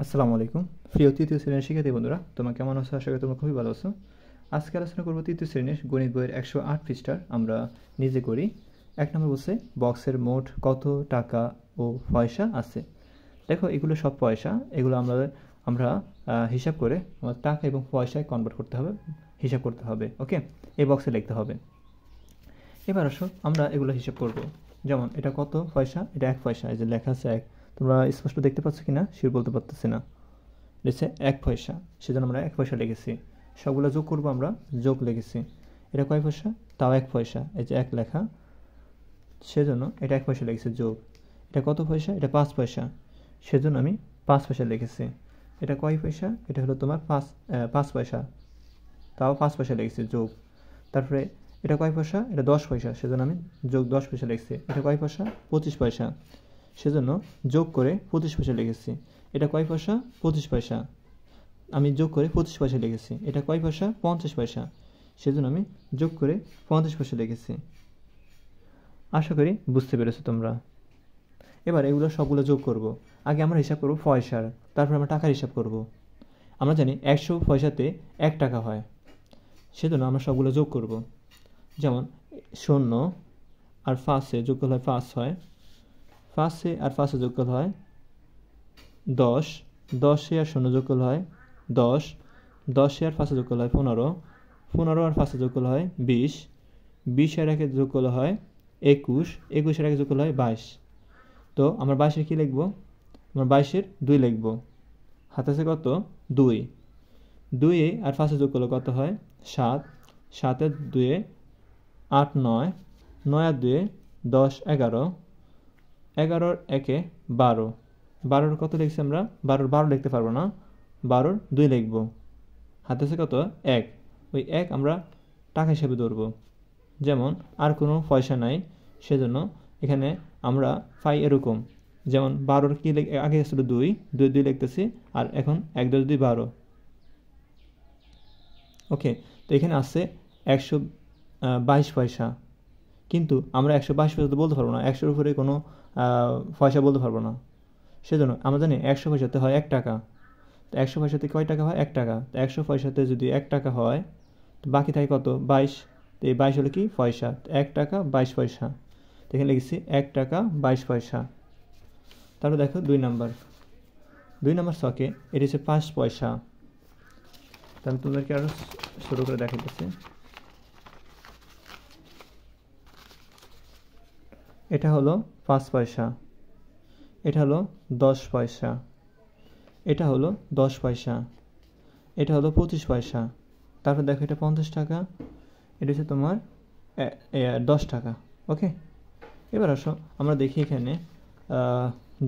আসসালামু আলাইকুম প্রিয় তৃতীয় শ্রেণীর শিক্ষার্থী বন্ধুরা, তোমরা কেমন আছো? আশা করি তোমরা খুবই ভালো আছো। আজকে আলোচনা করব তৃতীয় শ্রেণীর গণিত বইয়ের 108 পৃষ্ঠার আমরা নিজে করি। 1 নম্বর বলছে বক্সের মোট কত টাকা ও পয়সা আছে। দেখো, এগুলো সব পয়সা, এগুলো আমরা হিসাব করে আমাদের টাকা এবং পয়সায় কনভার্ট করতে হবে, হিসাব করতে হবে। ওকে, এই বক্সে লিখতে হবে। এবার আসো আমরা এগুলো হিসাব করব। যেমন এটা কত পয়সা, এটা 1 পয়সা, এই যে লেখা আছে 1। তোমরা স্পষ্ট দেখতে পাচ্ছ কিনা শিওর বলতে পারতেছি না। লিখছে 1 পয়সা, সেজন্য আমরা 1 পয়সা লিখেছি। সবগুলো যোগ করব, আমরা যোগ লিখেছি। এটা কয় পয়সা? তাও 1 পয়সা, এই যে 1 লেখা, সেজন্য এটা 1 পয়সা লিখেছি যোগ। এটা কত পয়সা? এটা 5 পয়সা, সেজন্য আমি 5 পয়সা লিখেছি। এটা কয় পয়সা? এটা হলো তোমার 5 পয়সা, তাও 5 পয়সা লিখেছি যোগ। তারপরে এটা কয় পয়সা? এটা 10 পয়সা, সেজন্য আমি যোগ 10 পয়সা লিখছি। এটা কয় পয়সা? 25 পয়সা, সেজন্য যোগ করে 25 পয়সা লিখেছি। এটা কয় পয়সা? 25 পয়সা, আমি যোগ করে 25 পয়সা লিখেছি। এটা কয় পয়সা? 50 পয়সা, সেজন্য আমি যোগ করে 50 পয়সা লিখেছি। আশা করি বুঝতে পেরেছো তোমরা। এবার এগুলো সবগুলো যোগ করব। আগে আমরা হিসাব করব পয়সার, তারপর আমরা টাকার হিসাব করব। আমরা জানি 100 পয়সাতে 1 টাকা হয়, সেজন্য আমরা সবগুলো যোগ করব। যেমন 0 আর 5 যোগ করলে 5 হয়, 5 আর 5 যোগ করলে হয় 10, 10 আর 0 যোগ করলে হয় 10, 10 আর 5 যোগ করলে হয় 15, 15 আর 5 যোগ করলে হয় 20, 20 আর 1 যোগ করলে হয় 21, 21 আর 1 যোগ করলে হয় 22। তো আমরা 22 কি লিখব? আমরা 22 2 লিখব। হাতে আছে কত? 2, 2 আর 5 যোগ করলে কত হয়? 7, 7 আর 2 8, 9, 9 আর 2 10, 11, 11 আর 1 12, 12 কত লিখছি আমরা? 12 লিখতে পারবো না, 12 2 লিখব। হাতে আছে কত? 1। ওই 1 আমরা টাকা হিসেবে ধরবো। যেমন আর কোনো পয়সা নাই, সেজন্য এখানে আমরা পাই এরকম। যেমন 12 কি আগে ছিল 2, 2 লিখতেছি, আর এখন 1 10 2 12। ওকে, তো এখানে আছে 122 পয়সা, কিন্তু আমরা 122 পয়সা তো বলতে পারবো না, 100-এর উপরে কোনো পয়সা বলতে পারবো না। সেজন্য আমরা জানি 100 পয়সাতে হয় 1 টাকা। তো 100 পয়সাতে কয় টাকা হয়? 1 টাকা। তো 100 পয়সাতে যদি 1 টাকা হয়, তো বাকি থাকে কত? 22। তো এই 22 হলো কি? পয়সা। 1 টাকা 22 পয়সা। তো এখানে লিখেছি 1 টাকা 22 পয়সা। তারপর দেখো 2 নাম্বার, 2 নাম্বার ছকে এটা হচ্ছে 5 পয়সা। তো আমি তোমাদেরকে আরও শুরু করে দেখাইতেছি। এটা হলো 5 পয়সা, এটা হলো 10 পয়সা, এটা হলো 10 পয়সা, এটা হলো 25 পয়সা। তারপর দেখো এটা 50 টাকা, এটা হচ্ছে তোমার 10 টাকা। ওকে, এবার আসো আমরা দেখি এখানে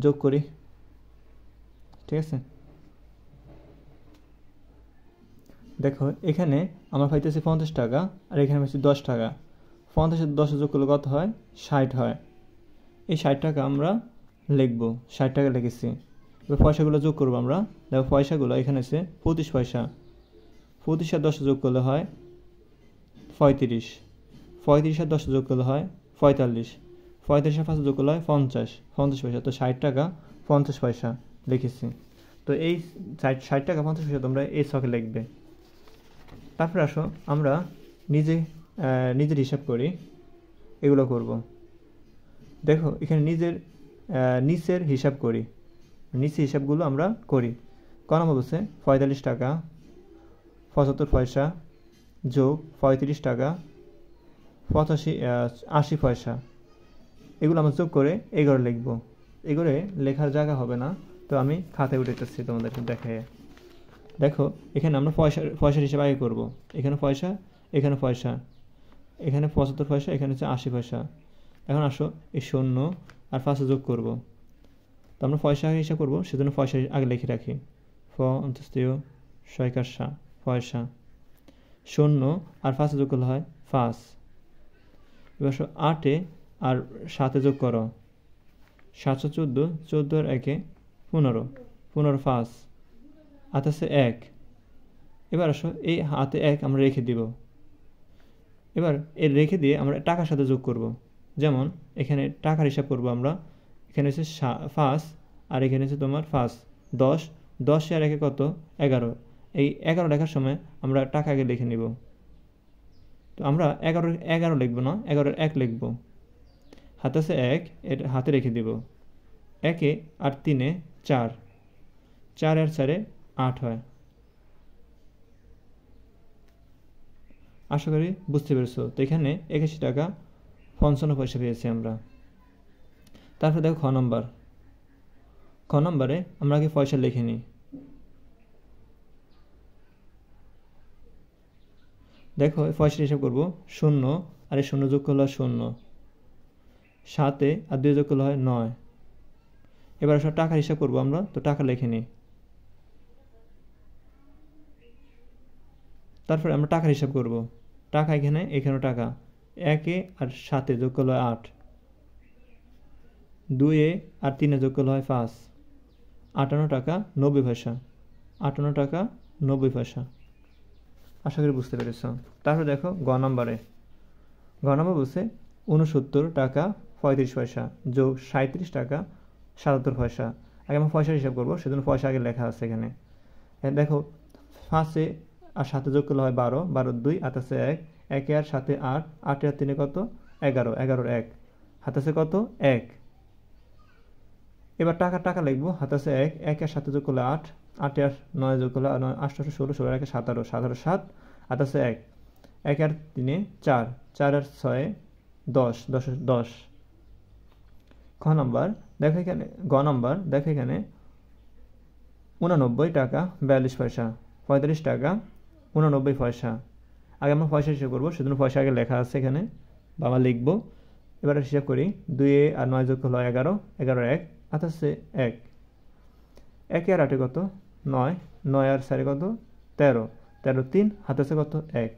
যোগ করি। ঠিক আছে, দেখো এখানে আমরা পাইতেছি 50 টাকা, আর এখানে পাইছি 10 টাকা। 50 আর 10 যোগ করলে কত হয়? 60 হয়। এই 60 টাকা আমরা লিখবো, 60 টাকা লিখেছি। এবার পয়সাগুলো যোগ করবো আমরা। দেখো পয়সাগুলো এখানে আছে 25 পয়সা, 25 আর 10 যোগ করলে হয় 35, 35 আর 10 যোগ করলে হয় 45, 45 আর 5 যোগ করলে হয় 50, 50 পয়সা। তো 60 টাকা 50 পয়সা লিখেছি। তো এই 60 টাকা 50 পয়সা তোমরা এই ছকে লিখবে। তারপর আসো আমরা নিজের হিসাব করি, এগুলো করব। দেখো এখানে নিচের হিসাব করি, নিচের হিসাবগুলো আমরা করি। ক নম্বর বলছে 45 টাকা 75 পয়সা যোগ 35 টাকা 80 পয়সা, এগুলো আমরা যোগ করে এগুলো লিখব। এগুলো লেখার জায়গা হবে না, তো আমি খাতায় উঠাইতেছি তোমাদেরকে দেখাই। দেখো এখানে আমরা পয়সার হিসাব আগে করব। এখানে পয়সা, এখানে পয়সা, এখানে 75 পয়সা, এখানে হচ্ছে 80 পয়সা। এখন আসো এই 0 আর 5 যোগ করব। তো আমরা পয়সা আগে হিসাব করবো, সেজন্য পয়সা আগে লিখে রাখি। পয়সা 0 আর 5 যোগ করলে হয় 5। এবার 8 আর 7 যোগ করো, 714, 14 আর 1 15, 15 5 হাতে আছে 1। এবার আসো এই হাতে 1 আমরা রেখে দিব। এবার এর রেখে দিয়ে আমরা টাকার সাথে যোগ করব। যেমন এখানে টাকার হিসাব করব আমরা। এখানে হচ্ছে 5 আর এখানে হচ্ছে তোমার 5, 10, 10 আর 1 কত 11, এই 11 লেখার সময় আমরা টাকা আগে লিখে নিব। তো আমরা 11 লিখব না, 11 1 লিখব। হাতে আছে 1, এটা হাতে রেখে দিব। 1 আর 3 4, 4 আর 4 8 হয়। আশা করি বুঝতে পেরেছো। তো এখানে 81 টাকা 55 পয়সা পেয়েছি আমরা। তারপর দেখো খ নম্বর। খ নম্বরে আমরা আগে পয়সা লিখে নিই। দেখো পয়সা হিসাব করবো, 0 আর 0 যোগ করলে হয় 0, 7 আর 2 যোগ করলে হয় 9। এবার আসলে টাকার হিসাব করবো আমরা, তো টাকা লিখে নিই। তারপরে আমরা টাকার হিসাব করব। টাকা এখানে টাকা 1 আর 7 যোগ করলে হয় 8, 2 আর 3 যোগ করলে হয় 5, 58 টাকা 90 পয়সা, 58 টাকা 90 পয়সা। আশা করি বুঝতে পেরেছ। তারপরে দেখো গ নম্বরে। গ নম্বর বলছে 69 টাকা 35 পয়সা যোগ 37 টাকা 77 পয়সা। আগে আমরা পয়সার হিসাব করবো, সেজন্য পয়সা আগে লেখা আছে এখানে। দেখো 5 আর 7 যোগ করলে হয় 12, 12 2 হাতে আছে 1, 1 আর 7 8, 8 আর 3 কত 11, 11 1 হাতে আছে কত 1। এবার টাকা লিখবো। হাতে আছে 1, 1 আর 7 যোগ করলে 8, 8 আর 9 যোগ করলে 9 8 16, 16 1 17, 17 7 হাতে আছে 1, 1 আর 3 4, 4 আর 6 10, 10 10। খ নম্বর দেখো এখানে, গ নম্বর দেখো এখানে 89 টাকা 42 পয়সা, 45 টাকা 89 পয়সা। আগে আমরা পয়সা হিসাব করবো, সেজন্য পয়সা আগে লেখা আছে এখানে, বাবা লিখবো। এবার হিসাব করি, 2 আর 9 যোগ হলো 11, 11 1 হাতে আছে 1, 1 আর 8 কত 9, 9 আর 4 কত 13, 13 3 হাতে আছে কত 1।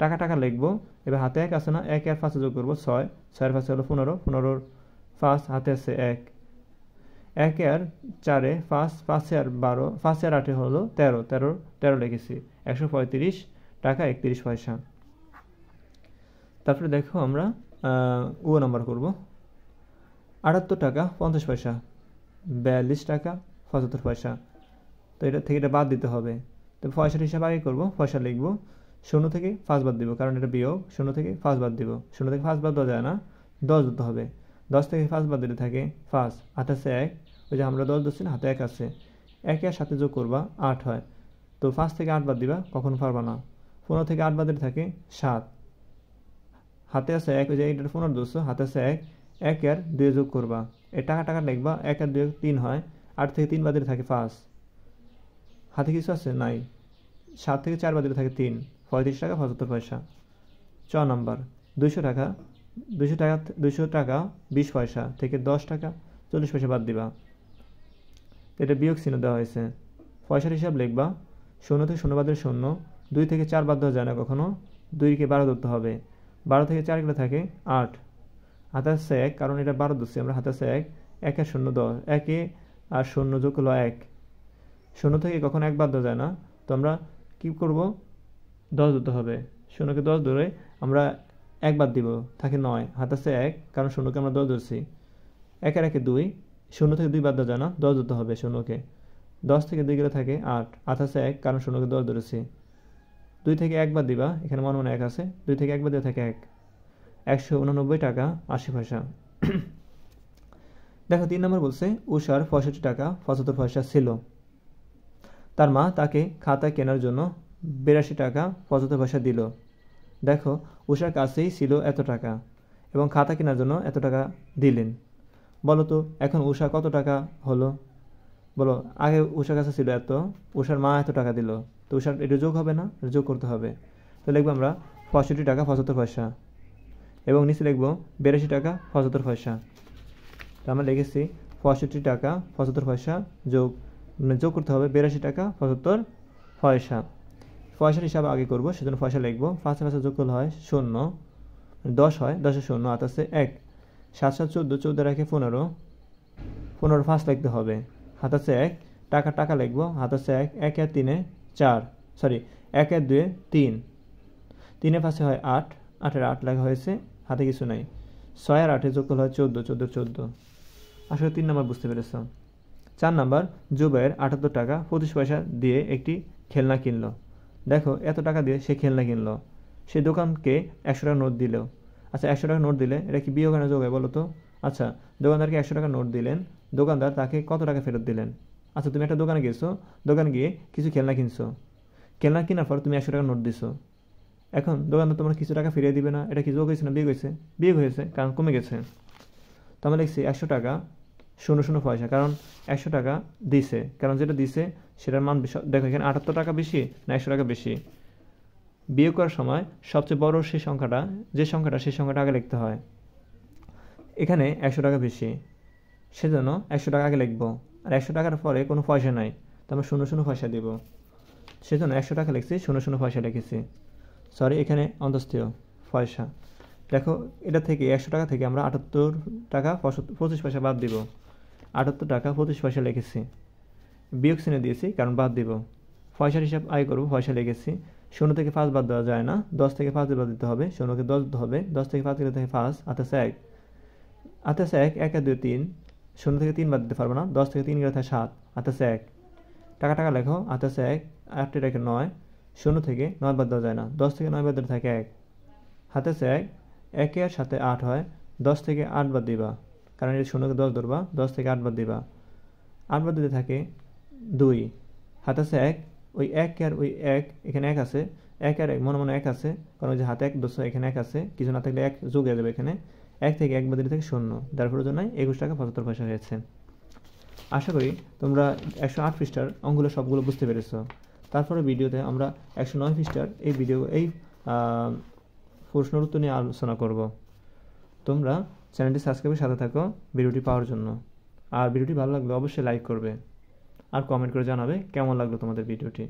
টাকা লিখবো। এবার হাতে 1 আছে না, 1 আর 5 যোগ করবো 6, 6 আর 5 হলো 15, 15 5 হাতে আছে 1, 1 আর 4 5, 5 আর 12, 5 আর 8 হলো 13, 13 13 লিখেছি, 135 টাকা 31 পয়সা। তারপরে দেখো আমরা ও নাম্বার করব। 78 টাকা 50 পয়সা, 42 টাকা 75 পয়সা। তো এটা থেকে এটা বাদ দিতে হবে। তো পয়সার হিসাব আগে করবো, পয়সা লিখবো। 0 থেকে 5 বাদ দিব, কারণ এটা বিয়োগ। 0 থেকে 5 বাদ দিব, 0 থেকে 5 বাদ দেওয়া যায় না, 10 দিতে হবে। 10 থেকে 5 বাদ দিলে থাকে 5, হাতে আছে 1, ওই যে আমরা 10 দিচ্ছি না, হাতে 1 আছে। 1 আর 7 যোগ করবা 8 হয়। তো 5 থেকে 8 বাদ দিবা, কখনো পারবা না। 15 থেকে 8 বাদ দিলে থাকে 7, হাতে আছে 1, ওই যে এইটার 15 দিচ্ছ, হাতে আছে 1, 1 আর 2 যোগ করবা। এই টাকা লিখবা, 1 আর 2 3 হয়, 8 থেকে 3 বাদ দিলে থাকে 5, হাতে কিছু আছে নাই। 7 থেকে 4 বাদ দিলে থাকে 3, 35 টাকা 75 পয়সা। 4 নম্বর 200 টাকা 20 পয়সা থেকে 10 টাকা 40 পয়সা বাদ দিবা। এটা বিয়োগ চিহ্ন দেওয়া হয়েছে। পয়সার হিসাব লিখবা। 0 থেকে 0 বাদ দিলে 0, 2 থেকে 4 বাদ দেওয়া যায় না কখনো, 2কে 12 ধরতে হবে। 12 থেকে 4 গেলে থাকে 8, হাতে আছে 1, কারণ এটা 12 ধরছি আমরা, হাতে আছে 1, 1 আর 0 10, 1 আর 0 যোগ হলো 1। 0 থেকে কখনো 1 বাদ দেওয়া যায় না, তো আমরা কি করব, 10 ধরতে হবে। 0কে 10 ধরে আমরা 1 বাদ দিব, থাকে 9, হাতে আছে 1, কারণ 0কে আমরা 10 ধরছি। 1 আর 1 2, 0 থেকে 2 বাদ দেওয়া যায় না, 10 ধরতে হবে 0কে। 10 থেকে 2 গেলে থাকে 8, হাতে আছে 1, কারণ 0কে 10 ধরেছি। 2 থেকে 1 বাদ দিবা, এখানে মনে 1 আছে, 2 থেকে 1 বাদ দিয়ে থাকে 1, 189 টাকা 80 পয়সা। দেখো 3 নম্বর বলছে উষার 65 টাকা 75 পয়সা ছিল। তার মা তাকে খাতা কেনার জন্য 82 টাকা 75 পয়সা দিল। দেখো উষার কাছেই ছিল এত টাকা এবং খাতা কেনার জন্য এত টাকা দিলেন। বলো তো এখন উষা কত টাকা হলো? বলো, আগে উষার কাছে ছিল এত, উষার মা এত টাকা দিল, তো উষার এটা যোগ হবে না, যোগ করতে হবে। তো লিখবো আমরা 65 টাকা 75 পয়সা এবং নিচে লিখবো 82 টাকা 75 পয়সা। তো আমরা লিখেছি 65 টাকা 75 পয়সা যোগ করতে হবে 82 টাকা 75 পয়সা। পয়সার হিসাব আগে করবো, সেজন্য পয়সা লিখবো। 5 5 যোগ করলে হয় 0, 10 হয়, 10 0 হাতে আছে 1, 7 7 14, 14 রাখে 15, 15 5 লিখতে হবে, হাতে আছে 1। টাকা লিখবো, হাতে আছে 1, 1 আর 3 4, সরি 1 আর 2 3, 3 5 হয় 8, 8 এর 8 লেখা হয়েছে, হাতে কিছু নাই। 6 আর 8 যোগ করলে হয় 14, 14 14। আসলে 3 নম্বর বুঝতে পেরেছ। 4 নাম্বার, জুবাইর 78 টাকা 25 পয়সা দিয়ে একটি খেলনা কিনলো। দেখো এত টাকা দিয়ে সে খেলনা কিনলো, সে দোকানকে 100 টাকা নোট দিল। আচ্ছা 100 টাকা নোট দিলে এটা কি বিয়োগ না যোগ হয় বলো তো? আচ্ছা দোকানদারকে 100 টাকা নোট দিলেন, দোকানদার তাকে কত টাকা ফেরত দিলেন? আচ্ছা তুমি একটা দোকানে গেছো, দোকানে গিয়ে কিছু খেলনা কিনছো, খেলনা কেনার পর তুমি 100 টাকা নোট দিছো। এখন দোকানদার তোমার কিছু টাকা ফিরিয়ে দিবে না, এটা কি যোগ হয়েছে না বিয়োগ হয়েছে? বিয়োগ হয়েছে, কারণ কমে গেছে। তো আমরা লিখছি 100 টাকা 00 পয়সা, কারণ 100 টাকা দিছে, কারণ যেটা দিছে সেটার মান দেখো এখানে 78 টাকা বেশি না 100 টাকা বেশি। বিয়োগ করার সময় সবচেয়ে বড় সেই সংখ্যাটা, যে সংখ্যাটা সেই সংখ্যাটা আগে লিখতে হয়। এখানে 100 টাকা বেশি, সেজন্য 100 টাকা আগে লিখবো, আর 100 টাকার পরে কোনো পয়সা নাই, তো আমরা 00 পয়সা দেব, সেজন্য 100 টাকা লিখছি, 00 পয়সা লিখেছি। সরি, এখানে অন্তস্থীয় পয়সা। দেখো এটা থেকে 100 টাকা থেকে আমরা 78 টাকা 25 পয়সা বাদ দিব, 78 টাকা 25 পয়সা লিখেছি, বিয়োগ চিহ্ন দিয়েছি কারণ বাদ দিব। পয়সার হিসাব আয় করবো, পয়সা লিখেছি। 0 থেকে 5 বাদ দেওয়া যায় না, 10 থেকে 5 বাদ দিতে হবে, 0কে 10 দিতে হবে, 10 থেকে 5 গেলে থেকে 5, আতাছে 1, আতাছে 1, 1 আর 2 3, 0 থেকে 3 বাদ দিতে পারবো না, 10 থেকে 3 গেলে থাকে 7, আতাছে 1, টাকা টাকা লেখো, আতাছে 1, 8 রেখে 9, 0 থেকে 9 বাদ দেওয়া যায় না, 10 থেকে 9 বাদ দিলে থাকে 1, হাতেছে 1, 1 এর সাথে 8 হয়, 10 থেকে 8 বাদ দিবা, কারণ এটা 0কে 10 ধরবা, 10 থেকে 8 বাদ দিবা, 8 বাদ দিতে থাকে 2, হাতেছে 1, ওই 1 আর ওই 1 এখানে 1 আছে, 1 আর 1 মনে মনে 1 আছে, কারণ ওই যে হাতে 1 ধরছো এখানে 1 আছে, কিছু না থাকলে 1 যোগ হয়ে যাবে এখানে, 1 থেকে 1 বাদ দিলে থাকে 0, যার ফলে জন্য 21 টাকা 75 পয়সা হয়েছে। আশা করি তোমরা 108 পৃষ্ঠার অঙ্কগুলো সবগুলো বুঝতে পেরেছো। তারপরে ভিডিওতে আমরা 109 পৃষ্ঠার এই প্রশ্নের উত্তর নিয়ে আলোচনা করব। তোমরা চ্যানেলটি সাবস্ক্রাইবের সাথে থাকো ভিডিওটি পাওয়ার জন্য, আর ভিডিওটি ভালো লাগলে অবশ্যই লাইক করবে আর কমেন্ট করে জানাবে কেমন লাগলো তোমাদের ভিডিওটি।